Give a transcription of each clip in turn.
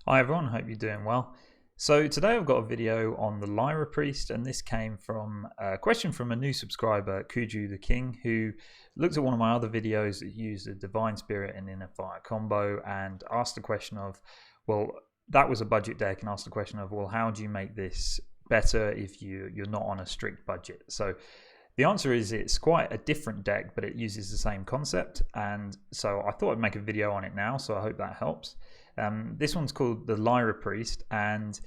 Hi everyone, hope you're doing well. So today I've got a video on the Lyra Priest, and this came from a question from a new subscriber, Kuju the King, who looked at one of my other videos that used a Divine Spirit and Inner Fire combo and asked the question of, well, that was a budget deck, and asked the question of, well, how do you make this better if you're not on a strict budget? So the answer is it's quite a different deck, but it uses the same concept, and so I thought I'd make a video on it now, so I hope that helps. This one's called the Lyra Priest, and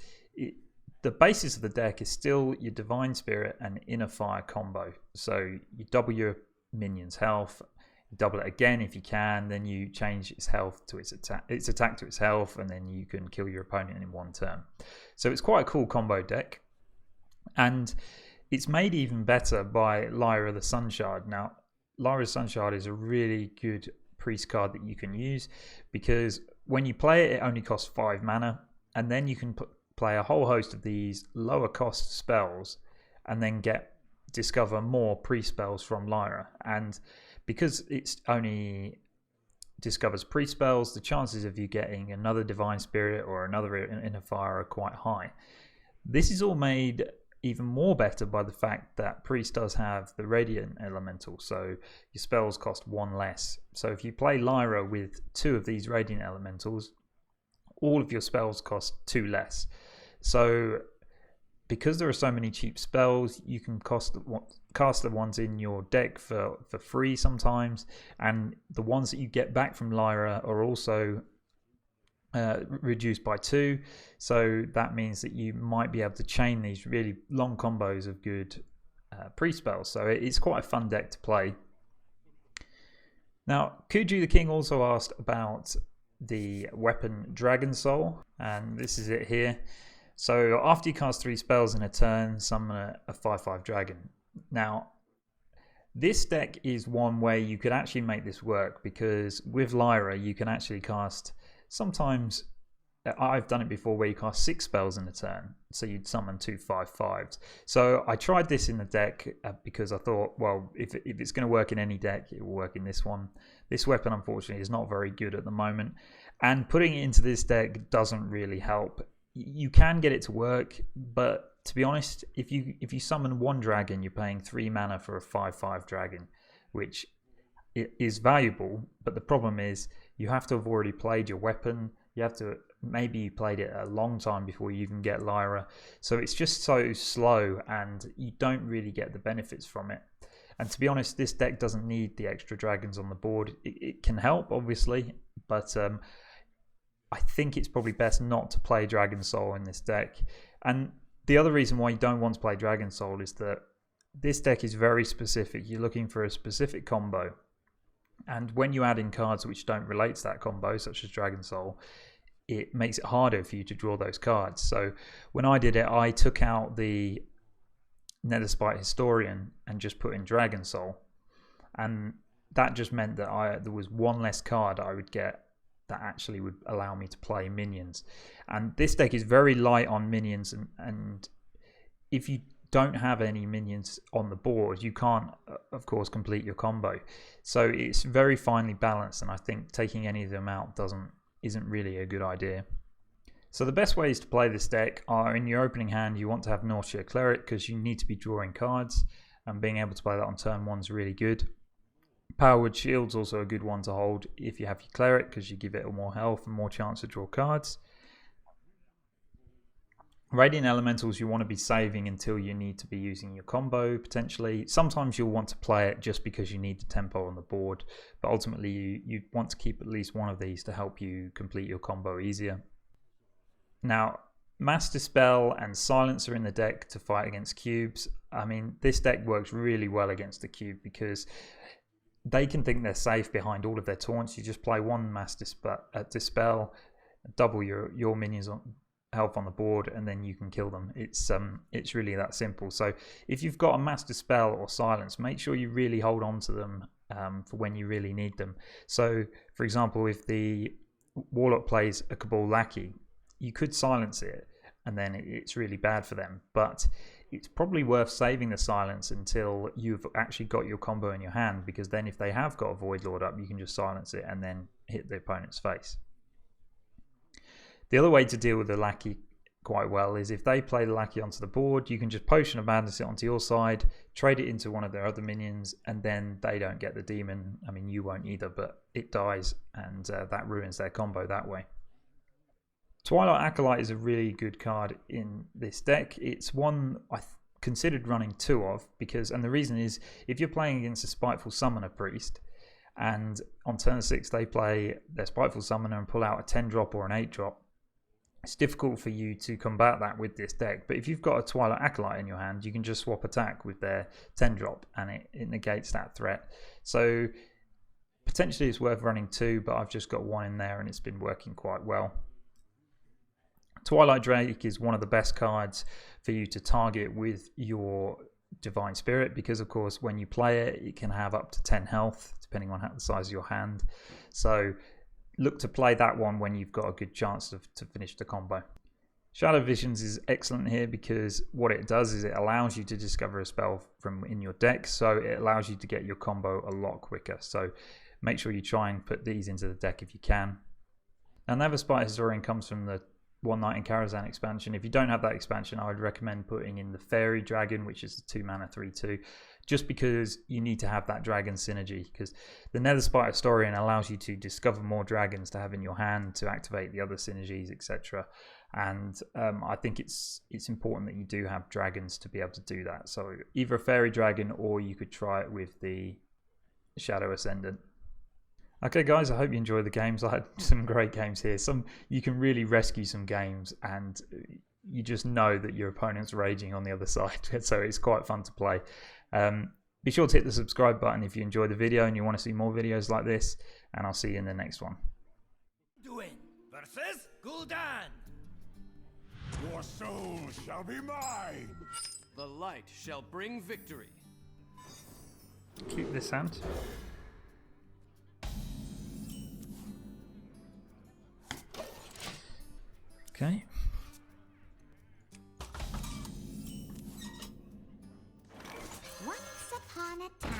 the basis of the deck is still your Divine Spirit and Inner Fire combo. So you double your minion's health, you double it again if you can, then you change its health to its attack to its health, and then you can kill your opponent in one turn. So it's quite a cool combo deck, and it's made even better by Lyra the Sunshard. Now, Lyra the Sunshard is a really good priest card that you can use, because when you play it, it only costs 5 mana, and then you can play a whole host of these lower cost spells and then discover more priest spells from Lyra. And because it's only discovers priest spells, the chances of you getting another Divine Spirit or another Inner Fire are quite high. This is all made even more better by the fact that priest does have the Radiant Elemental, so your spells cost 1 less. So if you play Lyra with 2 of these Radiant Elementals, all of your spells cost 2 less. So because there are so many cheap spells, you can cast the ones in your deck for free sometimes, and the ones that you get back from Lyra are also reduced by 2, so that means that you might be able to chain these really long combos of good priest spells. So it's quite a fun deck to play. Now, Kuju the King also asked about the weapon Dragon Soul, and this is it here. So after you cast 3 spells in a turn, summon a 5/5 dragon. Now, this deck is one where you could actually make this work, because with Lyra you can actually cast, sometimes I've done it before, where you cast 6 spells in a turn, so you'd summon 2 5/5s. So I tried this in the deck because I thought, well, if it's going to work in any deck, it will work in this one. This weapon unfortunately is not very good at the moment, and putting it into this deck doesn't really help. You can get it to work, but to be honest, if you summon 1 dragon, you're paying 3 mana for a 5/5 dragon, which is valuable, but the problem is you have to have already played your weapon. You have to, maybe you played it a long time before you even get Lyra, so it's just so slow and you don't really get the benefits from it. And to be honest, this deck doesn't need the extra dragons on the board. It can help, obviously, but I think it's probably best not to play Dragon Soul in this deck. And the other reason why you don't want to play Dragon Soul is that this deck is very specific. You're looking for a specific combo, and when you add in cards which don't relate to that combo, such as Dragon Soul, it makes it harder for you to draw those cards. So when I did it, I took out the Netherspite Historian and just put in Dragon Soul, and that just meant that there was 1 less card I would get that actually would allow me to play minions. And this deck is very light on minions, and if you don't have any minions on the board, you can't, of course, complete your combo. So it's very finely balanced, and I think taking any of them out isn't really a good idea. So the best ways to play this deck are, in your opening hand, you want to have Nausea Cleric, because you need to be drawing cards, and being able to play that on turn 1 is really good. Powered Shield's also a good one to hold if you have your Cleric, because you give it more health and more chance to draw cards. Radiant Elementals you want to be saving until you need to be using your combo, potentially. Sometimes you'll want to play it just because you need the tempo on the board, but ultimately you want to keep at least one of these to help you complete your combo easier. Now, Mass Dispel and Silence are in the deck to fight against cubes. I mean, this deck works really well against the cube, because they can think they're safe behind all of their taunts. You just play 1 Mass Dispel, double your minions' health on the board, and then you can kill them. It's really that simple. So if you've got a Mass Dispel or Silence, make sure you really hold on to them for when you really need them. So, for example, if the Warlock plays a Cabal Lackey, you could silence it, and then it's really bad for them. But it's probably worth saving the silence until you've actually got your combo in your hand, because then if they have got a Void Lord up, you can just silence it and then hit the opponent's face. The other way to deal with the Lackey quite well is if they play the Lackey onto the board, you can just Potion of Madness it onto your side, trade it into one of their other minions, and then they don't get the demon. I mean, you won't either, but it dies, and that ruins their combo that way. Twilight Acolyte is a really good card in this deck. It's one I considered running 2 of, because, and the reason is, if you're playing against a Spiteful Summoner Priest, and on turn 6 they play their Spiteful Summoner and pull out a 10-drop or an 8-drop, it's difficult for you to combat that with this deck. But if you've got a Twilight Acolyte in your hand, you can just swap attack with their 10-drop and it negates that threat. So potentially it's worth running 2, but I've just got 1 in there and it's been working quite well. Twilight Drake is one of the best cards for you to target with your Divine Spirit, because of course when you play it, it can have up to 10 health depending on the size of your hand. So look to play that one when you've got a good chance to finish the combo. Shadow Visions is excellent here because what it does is it allows you to discover a spell from in your deck, so it allows you to get your combo a lot quicker. So make sure you try and put these into the deck if you can. Now, Neverspite Historian comes from the One Night in Karazhan expansion. If you don't have that expansion, I would recommend putting in the Fairy Dragon, which is a 2-mana 3/2, just because you need to have that dragon synergy, because the Netherspite Historian allows you to discover more dragons to have in your hand to activate the other synergies, etc. And I think it's important that you do have dragons to be able to do that. So either a Fairy Dragon, or you could try it with the Shadow Ascendant. Okay guys, I hope you enjoyed the games. I had some great games here. You can really rescue some games and you just know that your opponent's raging on the other side. So it's quite fun to play. Be sure to hit the subscribe button if you enjoyed the video and you want to see more videos like this, and I'll see you in the next one. Duin versus Gul'dan. Your soul shall be mine. The light shall bring victory. Keep this hand. Okay. Once upon a time.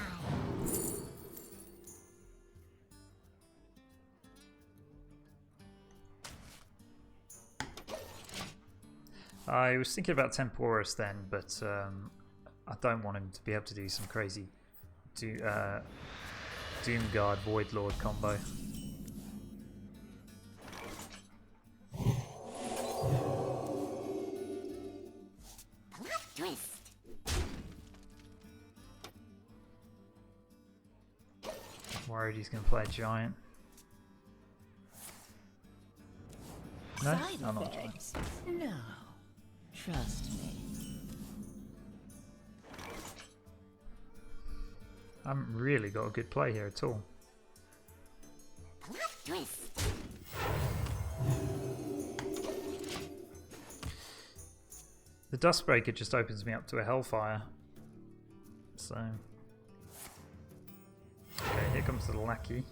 I was thinking about Temporus then, but I don't want him to be able to do some crazy Doomguard Voidlord combo. Worried he's going to play a giant. No? I'm not a giant. No. Trust me. I haven't really got a good play here at all. The Dustbreaker just opens me up to a Hellfire. So... okay, here comes the Lackey.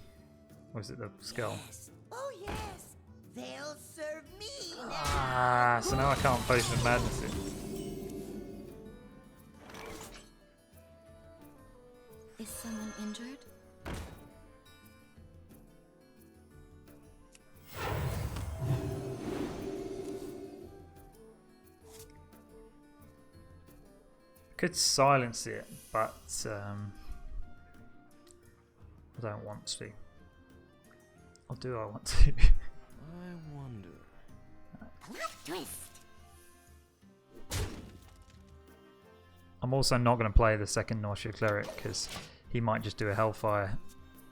Or is it the Skull? Yes. Oh yes. They'll serve me now. Ah, so now I can't Potion of Madness it. Is someone injured? Could silence it, but I don't want to. Or do I want to? I wonder. I'm also not going to play the second Nausea Cleric because he might just do a Hellfire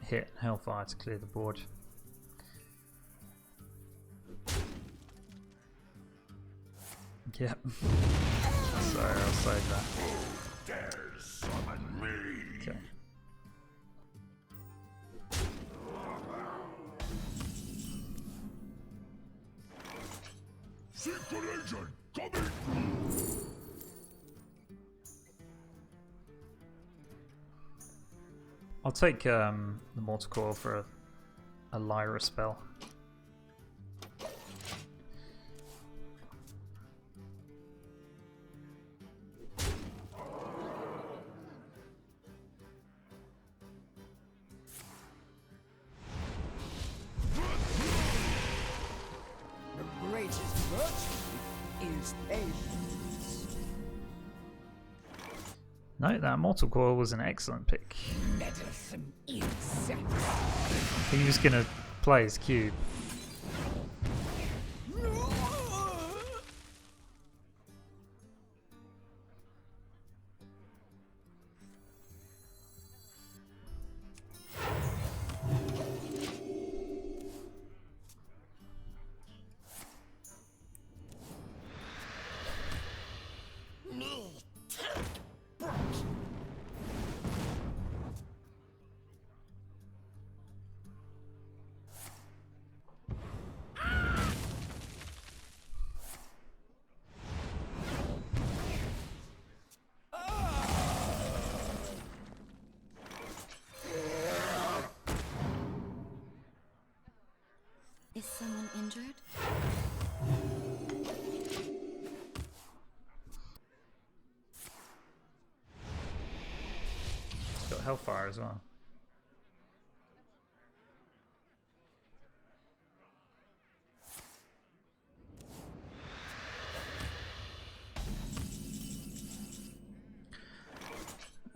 hit, Hellfire to clear the board. Yep. So I'll save that. Dare summon me. Okay. Secret agent coming. I'll take the Mortal Coil for a Lyra spell. The great Virtue is patience. No, that Mortal Coil was an excellent pick. Meddlesome insect. He was gonna play his cube. Is someone injured? It's got Hellfire as well.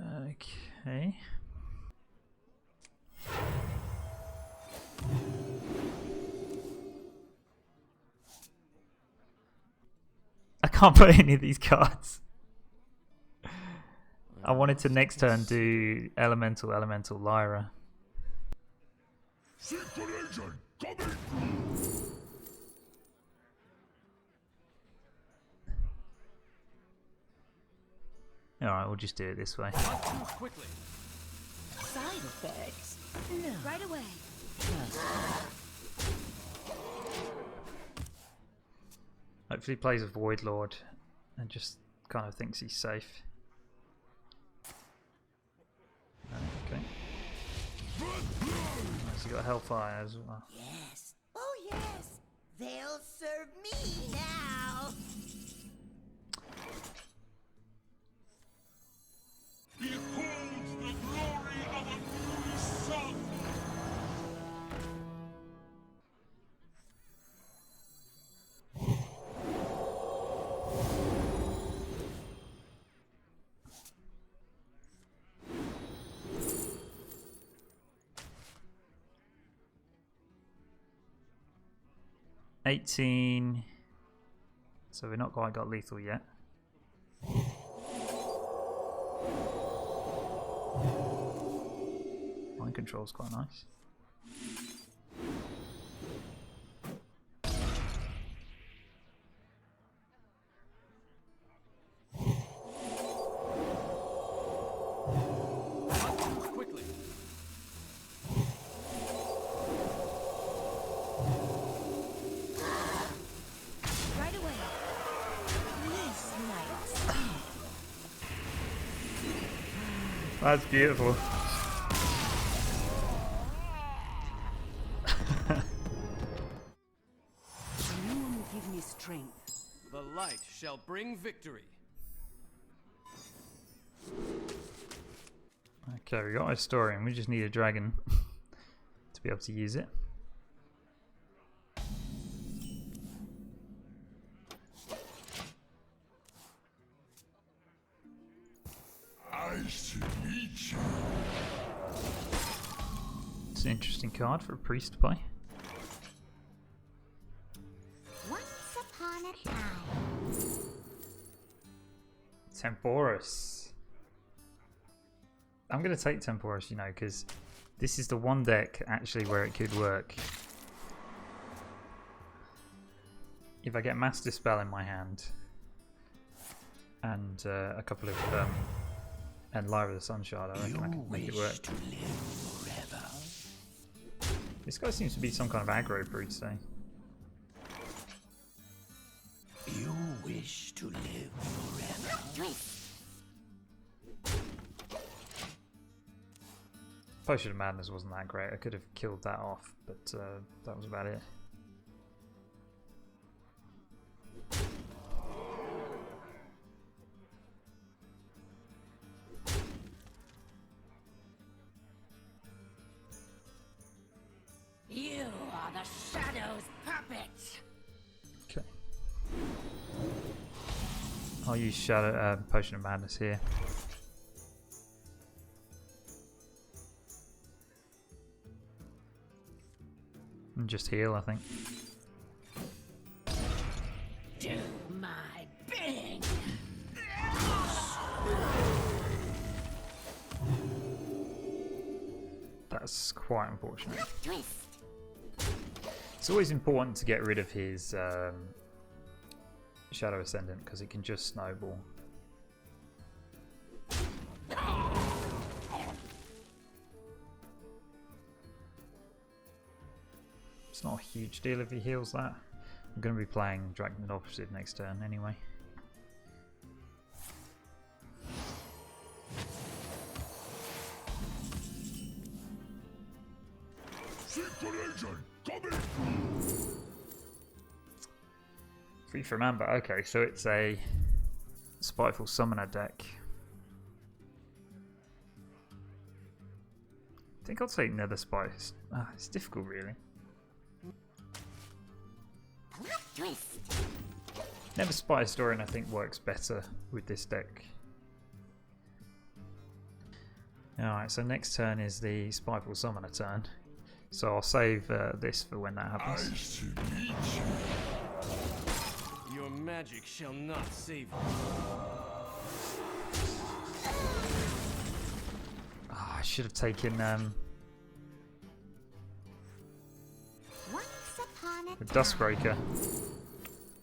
Okay. I can't put any of these cards. I wanted to next turn do Elemental Lyra. Secret agent coming! Alright, we'll just do it this way. Not too quickly. Side effects? No. Right away. Hopefully he plays a Void Lord and just kind of thinks he's safe. Okay. So you got Hellfire as well. Yes. Oh, yes. They'll serve me now. Behold the glory of a new sun! $18. So we've not quite got lethal yet. Mind control's quite nice. Not too quickly. Right away. Yes, knights. That's beautiful. You will give me strength. The light shall bring victory. Okay, we got our Historian. We just need a dragon to be able to use it. I should meet you. It's an interesting card for a priest to play. Once upon a time. Temporus. I'm going to take Temporus, you know, because this is the one deck actually where it could work. If I get Master Spell in my hand and a couple of and Lyra the Sunshard, I reckon I can make it work. To live forever. This guy seems to be some kind of aggro priest, though. You wish to live forever. Potion of Madness wasn't that great. I could have killed that off, but that was about it. You are the Shadow's puppet. Okay. I'll use Shadow Potion of Madness here. And just heal, I think. Do my bidding. That's quite unfortunate. Twist. It's always important to get rid of his Shadow Ascendant because it can just snowball. It's not a huge deal if he heals that. I'm going to be playing Dragon Operative next turn anyway. Secret agent, coming! Free from Amber. Okay, so it's a Spiteful Summoner deck. I think I'll take Nether Spice. It's difficult, really. Twist. Nether Spice Historian, I think, works better with this deck. Alright, so next turn is the Spiteful Summoner turn. So I'll save this for when that happens. Nice to meet you. Your magic shall not save you. Oh, I should have taken Once upon a the time. Dustbreaker.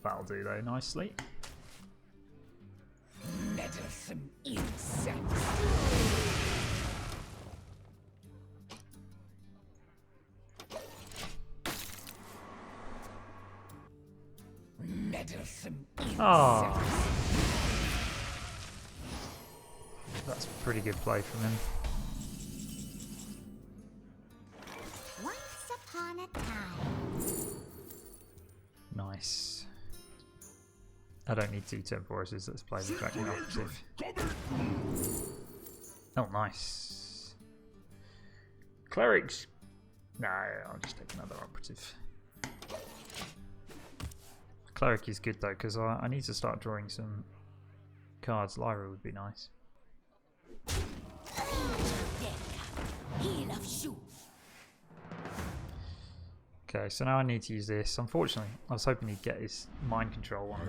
That'll do though, nicely. Meddlesome insects. Meddlesome insects. Oh, that's a pretty good play from him. Once upon a time. Nice. I don't need 2 Temporuses, let's play the Dragon Operative. Oh, nice. Clerics. No, I'll just take another Operative. Cleric is good though, because I need to start drawing some cards. Lyra would be nice. Heel of shoe. Okay, so now I need to use this. Unfortunately, I was hoping he'd get his mind control on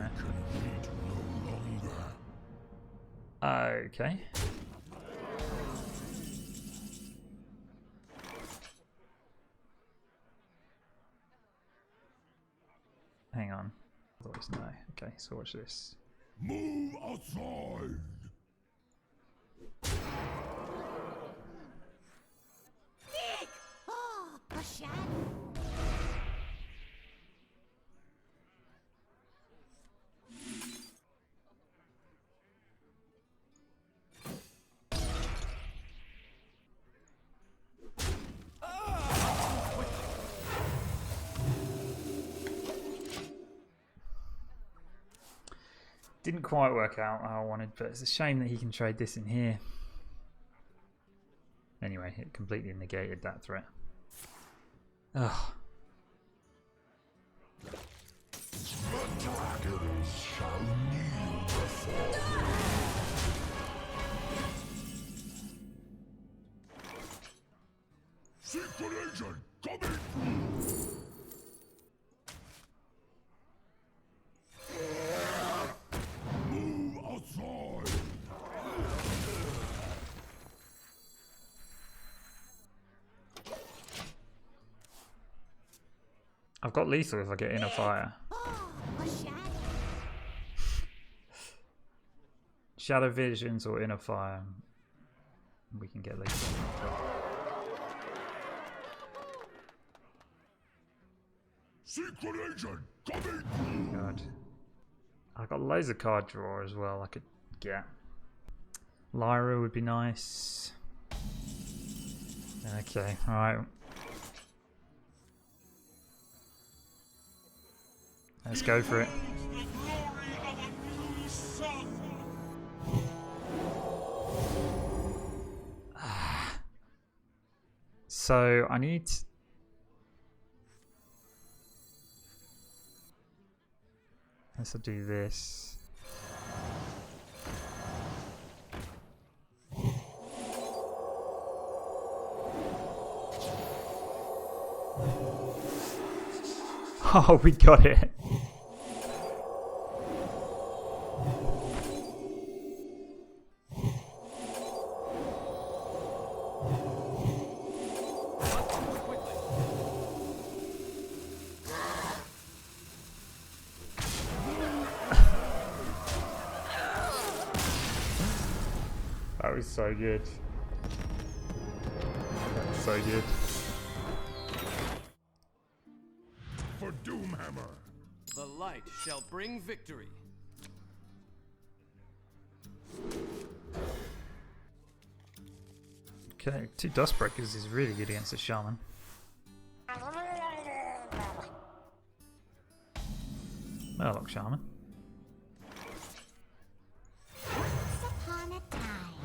there. Okay. Hang on. Otherwise, no. Okay, so watch this. Move outside. Dick! Oh, a shadow. Didn't quite work out how I wanted, but it's a shame that he can trade this in here. Anyway, it completely negated that threat. Ugh. The dragons shall kneel before me. Secret agent, coming! Move outside. I've got lethal if I get Inner Fire. Oh, a shadow. Shadow Visions or Inner Fire. We can get lethal. Secret agent, coming! God. I've got loads of card draw as well I could get. Lyra would be nice. Okay, alright. Let's go for it. The glory of a new sun. So I need... Let's do this. Oh, we got it. That was so good. That was so good. For Doomhammer. The light shall bring victory. Okay, 2 Dustbreakers is really good against the Shaman. Murloc Shaman. Once upon a time.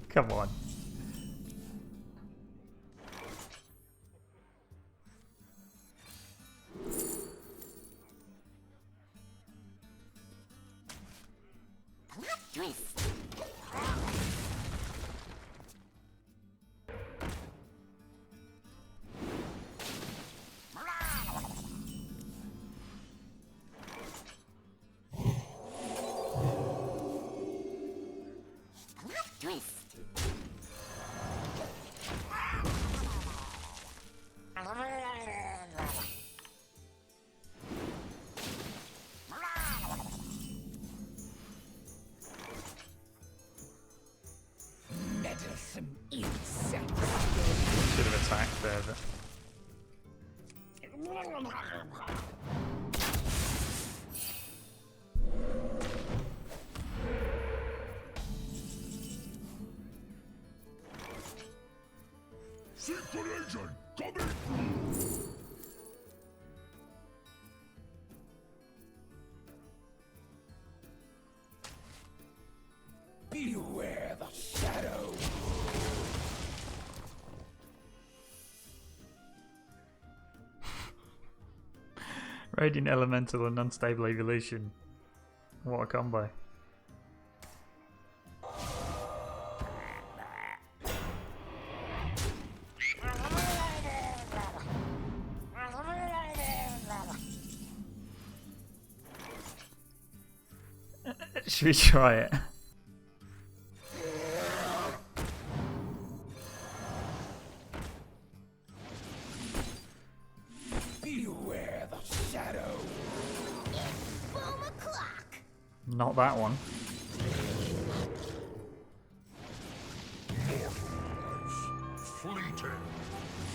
Come on. Plot twist. Plot twist. Meddlesome insect. Should have attacked there, but Secret agent coming through. Beware the shadow. Radiant Elemental and Unstable Evolution. What a combo. Should we try it? Beware the shadow. Boom o'clock. Not that one. Mortalize. Fleeting.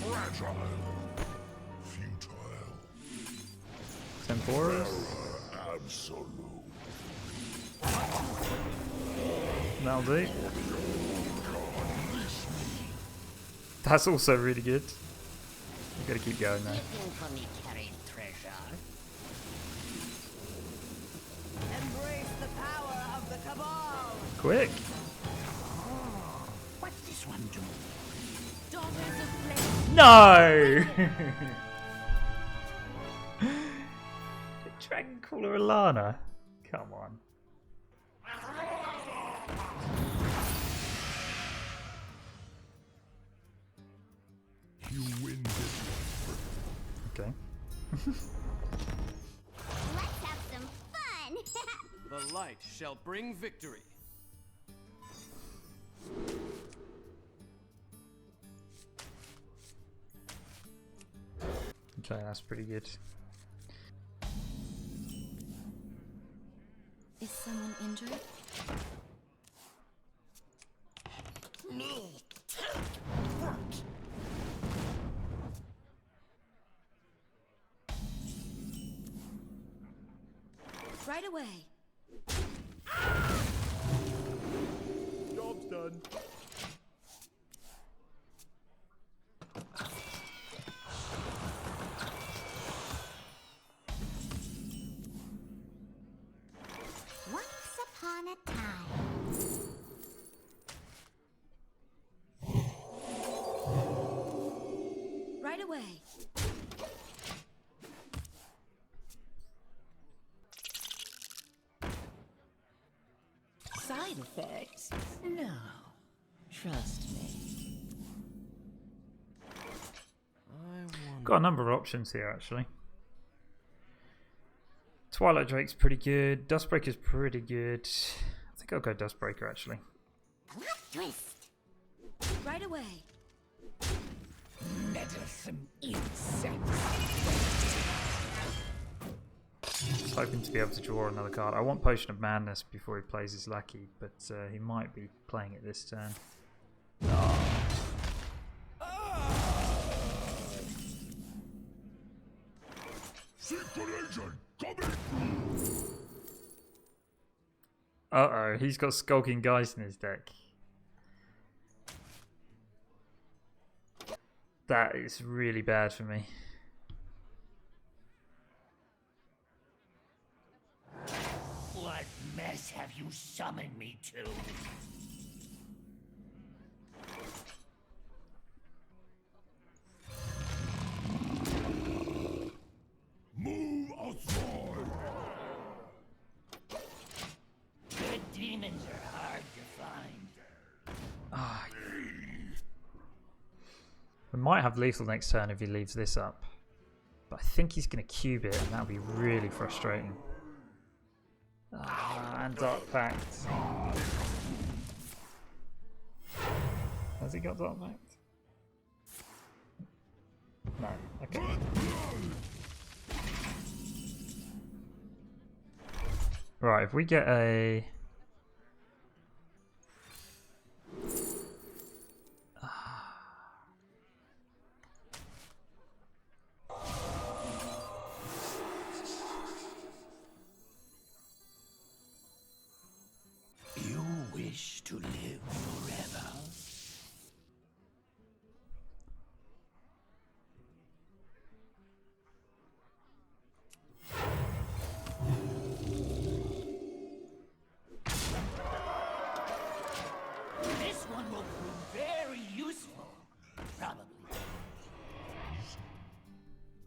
Fragile. Futile. Temporis. Absolute. That'll do. That's also really good. We've got to keep going though. Looking for me carried treasure. Embrace the power of the Cabal. Quick! What's this one do? Daughters of Flame. No! Dragon Caller Alana. Come on. You win this. Okay. Let's have some fun. The light shall bring victory. Okay, that's pretty good. Is someone injured? Me take root. Right away. Job's done. Once upon a time. Right away. face. No, trust me. Got a number of options here actually. Twilight Drake's pretty good. Dustbreaker's pretty good. I think I'll go Dustbreaker actually. Plot twist. Right away. Meddlesome insects. Just hoping to be able to draw another card. I want Potion of Madness before he plays his Lackey, but he might be playing it this turn. Secret agent coming! Uh-oh, he's got Skulking Geist in his deck. That is really bad for me. What mess have you summoned me to? Move aside! Good demons are hard to find. Ah. We might have lethal next turn if he leaves this up. But I think he's going to cube it, and that'll be really frustrating. And Dark Pact. Has he got Dark Pact? No. Okay. Right, if we get a... You wish to live forever? This one will prove very useful. Probably.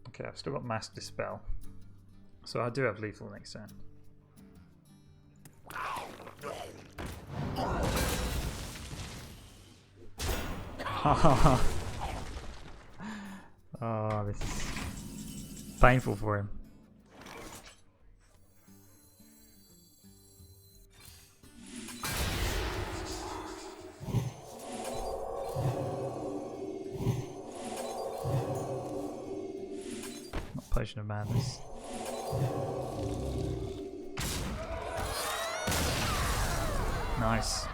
Okay, I've still got Mass Dispel. So I do have lethal next turn. Oh, this is painful for him. Not Potion of Madness. Nice.